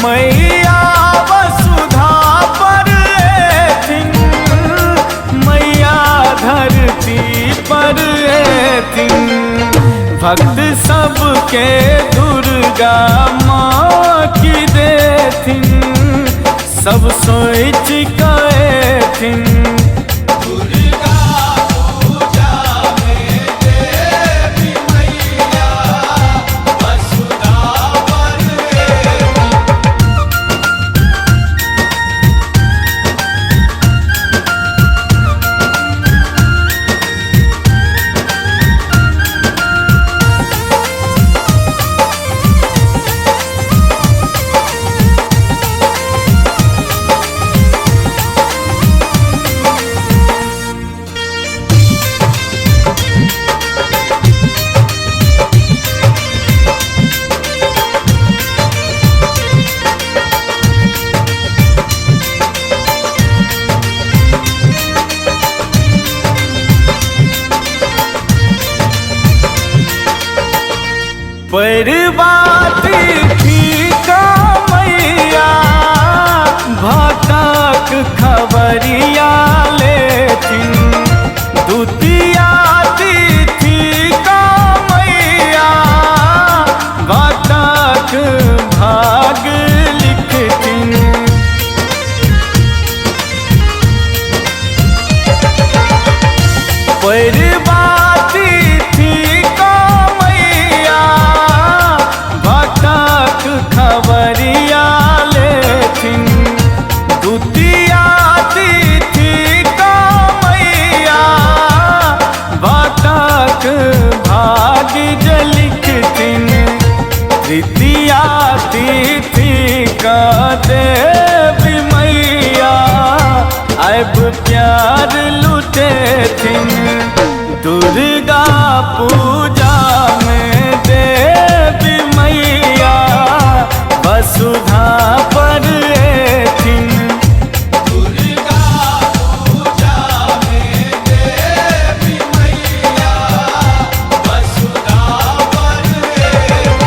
मैया वसुधा पर एथिन, मैया धरती पर एथिन। भक्त सबके दुर्गा माँ की देथिन, सब सोच कएथिन। परबाती थी का मैया, भटक खबरिया लेथिन। दुतिया तिथि का मैया, भटक भाग लिखथिन। परबाती थी का मैया, भटक खबरिया लेथिन। दुतिया तिथि का मैया, भटक भाग लिखथिन। तृतीया तिथि का देवी मैया, अब प्यार लुटेथिन। दुर्गा पूजा में देवी मैया, वसुधा पर एथिन। दुर्गा पूजा में देवी मैया, वसुधा पर एथिन।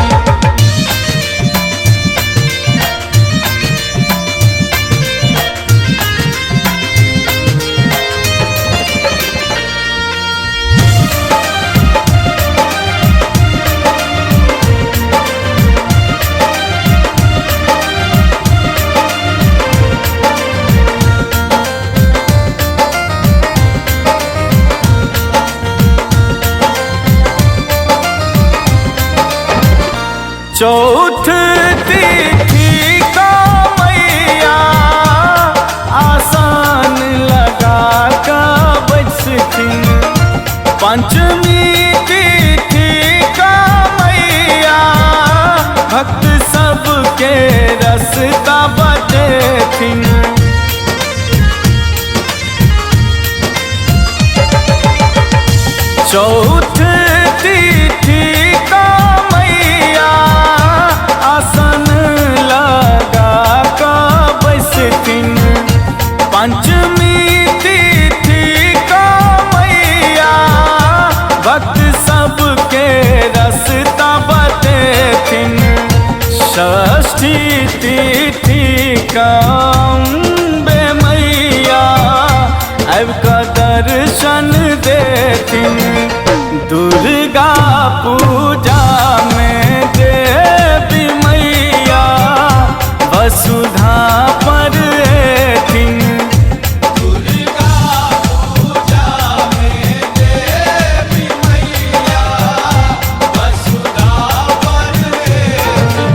चौथ तिथि का मैया, आसन लगा कर बैठथिन। पंचमी तिथि का मैया, भक्त सबके रास्ता बतेथिन। चौथ तिथि का मैया, आसन लगा कर बैठथिन। पंचमी तिथि का मैया, भक्त सबके रास्ता बतेथिन। षष्ठी तिथि का अम्बे मैया, अब का दर्शन देथिन। दुर्गा पूजा में देवी मैया, वसुधा पर एथिन। दुर्गा पूजा में देवी मैया, वसुधा पर एथिन।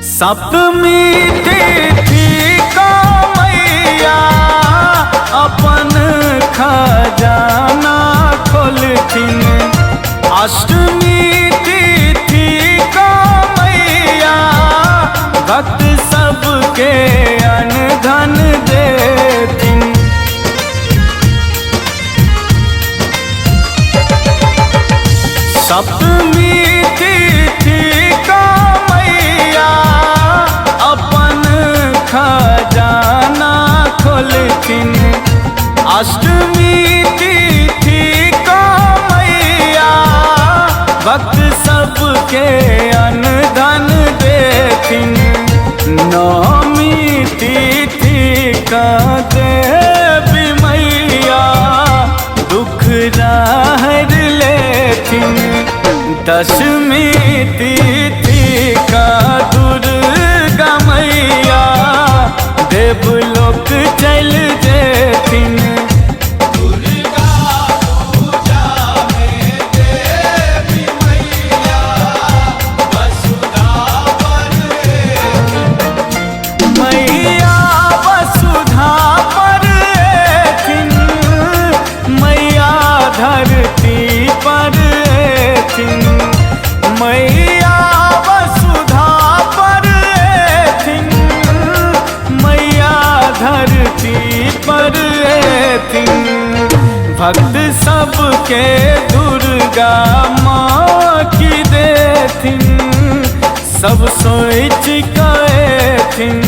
सप्तमी तिथि का मैया, सप्तमी तिथि का मैया अपन खजाना खोलथिन। अष्टमी तिथि का मैया भक्त सबके अन्न धन देथिन। नवमी तिथि का देवी मैया दुख हर लेथिन। दशमी तिथि का दुर्गा मैया देवलोक चल जेथिन। दुर्गा पूजा में देवी मैया वसुधा पर मैया वसुधा पर एथिन। मैया धरती पर एथिन। मैया वसुधा पर एथिन। मैया धरती पर एथिन। भक्त सबके दुर्गा माँ की देथिन। सब सोच कएथिन।